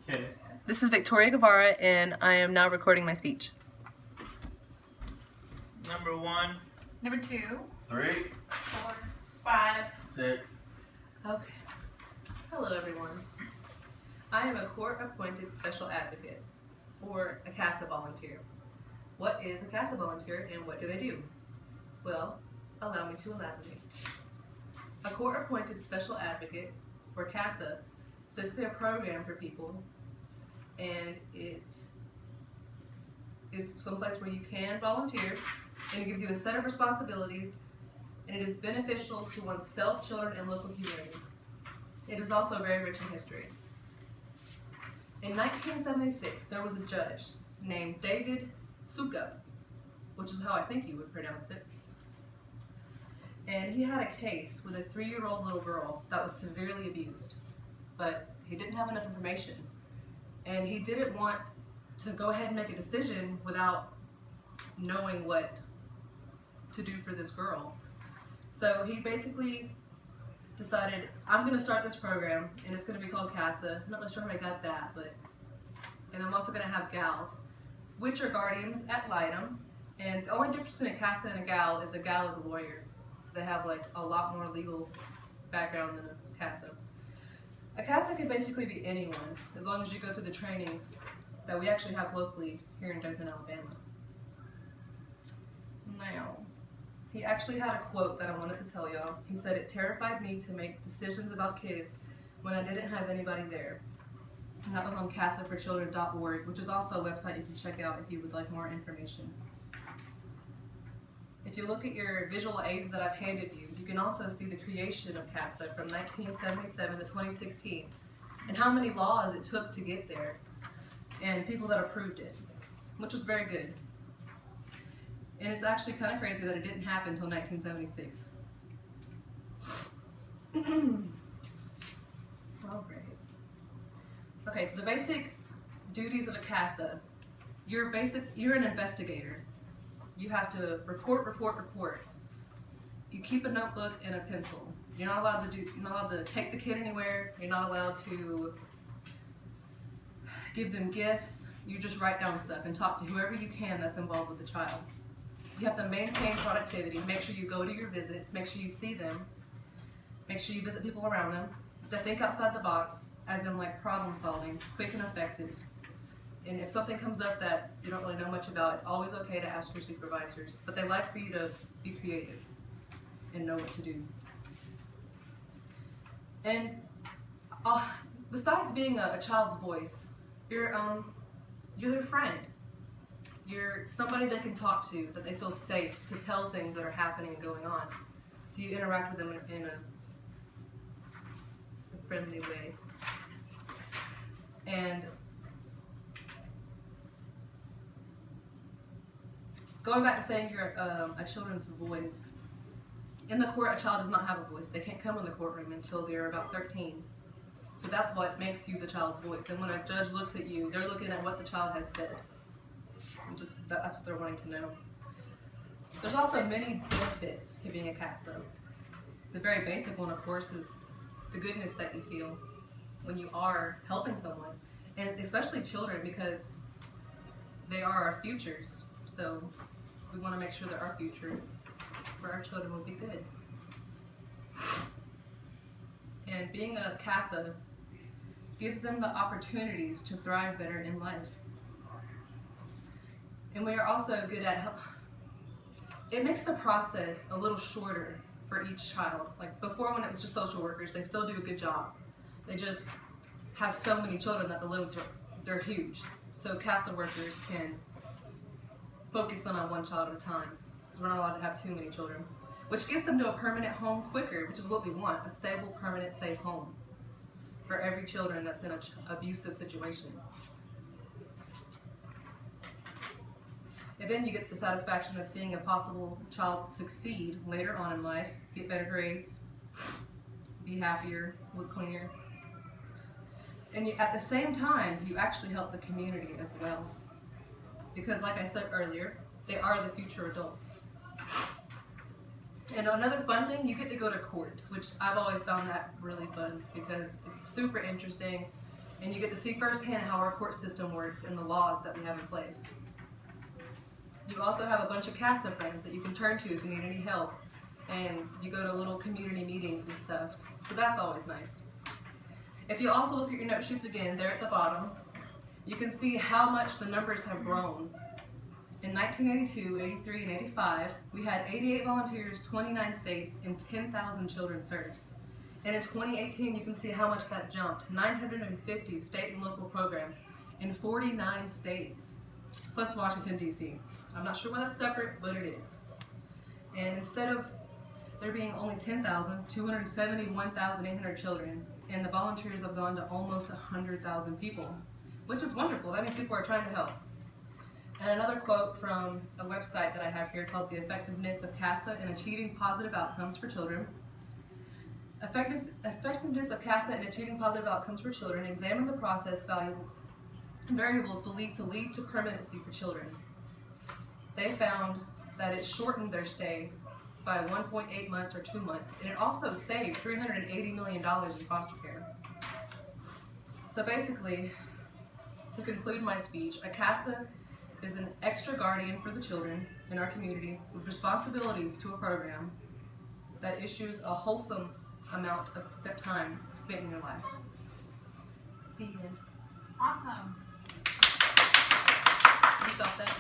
Okay. This is Victoria Guevara, and I am now recording my speech. Number 1. Number 2. 3. 4. 5. 6. Okay. Hello, everyone. I am a court-appointed special advocate, or a casa volunteer. What is a casa volunteer, and what do they do? Well, allow me to elaborate. A court-appointed special advocate, or casa, is basically a program for people, and it is someplace where you can volunteer, and it gives you a set of responsibilities, and it is beneficial to oneself, children, and local community. It is also very rich in history. In 1976, there was a judge named David Suka, which is how I think you would pronounce it. And he had a case with a 3-year-old little girl that was severely abused, but he didn't have enough information. And he didn't want to go ahead and make a decision without knowing what to do for this girl. So he basically decided, I'm going to start this program, and it's going to be called CASA. I'm not really sure how I got that, and I'm also going to have gals, which are guardians at Litem. And the only difference between a CASA and a gal is a lawyer. So they have like a lot more legal background than a CASA. A CASA can basically be anyone, as long as you go through the training that we actually have locally here in Dothan, Alabama. Now, he actually had a quote that I wanted to tell y'all. He said, "It terrified me to make decisions about kids when I didn't have anybody there." And that was on casaforchildren.org, which is also a website you can check out if you would like more information. If you look at your visual aids that I've handed you, you can also see the creation of CASA from 1977 to 2016, and how many laws it took to get there, and people that approved it, which was very good. And it's actually kind of crazy that it didn't happen until 1976. All right. Okay, so the basic duties of a CASA, you're an investigator. You have to report. You keep a notebook and a pencil. You're not allowed to take the kid anywhere. You're not allowed to give them gifts. You just write down stuff and talk to whoever you can that's involved with the child. You have to maintain productivity, make sure you go to your visits, make sure you see them, make sure you visit people around them, that think outside the box, as in like problem solving, quick and effective. And if something comes up that you don't really know much about, it's always okay to ask your supervisors, but they like for you to be creative and know what to do. And besides being a child's voice, you're their friend. You're somebody they can talk to, that they feel safe to tell things that are happening and going on. So you interact with them in a friendly way. And going back to saying you're a children's voice, in the court a child does not have a voice. They can't come in the courtroom until they're about 13. So that's what makes you the child's voice. And when a judge looks at you, they're looking at what the child has said. That's what they're wanting to know. There's also many benefits to being a CASA. The very basic one, of course, is the goodness that you feel when you are helping someone, and especially children, because they are our futures. So we want to make sure that our future for our children will be good. And being a CASA gives them the opportunities to thrive better in life. And we are also good at it makes the process a little shorter for each child. Like before, when it was just social workers, they still do a good job. They just have so many children that the loads they're huge. So CASA workers can focus on one child at a time, because we're not allowed to have too many children, which gets them to a permanent home quicker, which is what we want, a stable, permanent, safe home for every children that's in an abusive situation. And then you get the satisfaction of seeing a possible child succeed later on in life, get better grades, be happier, look cleaner. And at the same time, you actually help the community as well. Because like I said earlier, they are the future adults. And another fun thing, you get to go to court, which I've always found that really fun because it's super interesting. and you get to see firsthand how our court system works and the laws that we have in place. You also have a bunch of casa friends that you can turn to if you need any help, and you go to little community meetings and stuff, so that's always nice. If you also look at your note sheets again, there at the bottom, you can see how much the numbers have grown. In 1982, 83, and 85, we had 88 volunteers, 29 states, and 10,000 children served. And in 2018, you can see how much that jumped. 950 state and local programs in 49 states, plus Washington, D.C. I'm not sure why that's separate, but it is. And instead of there being only 10,000, 271,800 children, and the volunteers have gone to almost 100,000 people, which is wonderful. That means people are trying to help. And another quote from a website that I have here called The Effectiveness of CASA in Achieving Positive Outcomes for Children. Effectiveness of CASA in Achieving Positive Outcomes for Children. Examine the process variables believed to lead to permanency for children. They found that it shortened their stay by 1.8 months or 2 months, and it also saved $380 million in foster care. So basically, to conclude my speech, a CASA is an extra guardian for the children in our community with responsibilities to a program that issues a wholesome amount of time spent in your life. The end. Awesome. You stop that?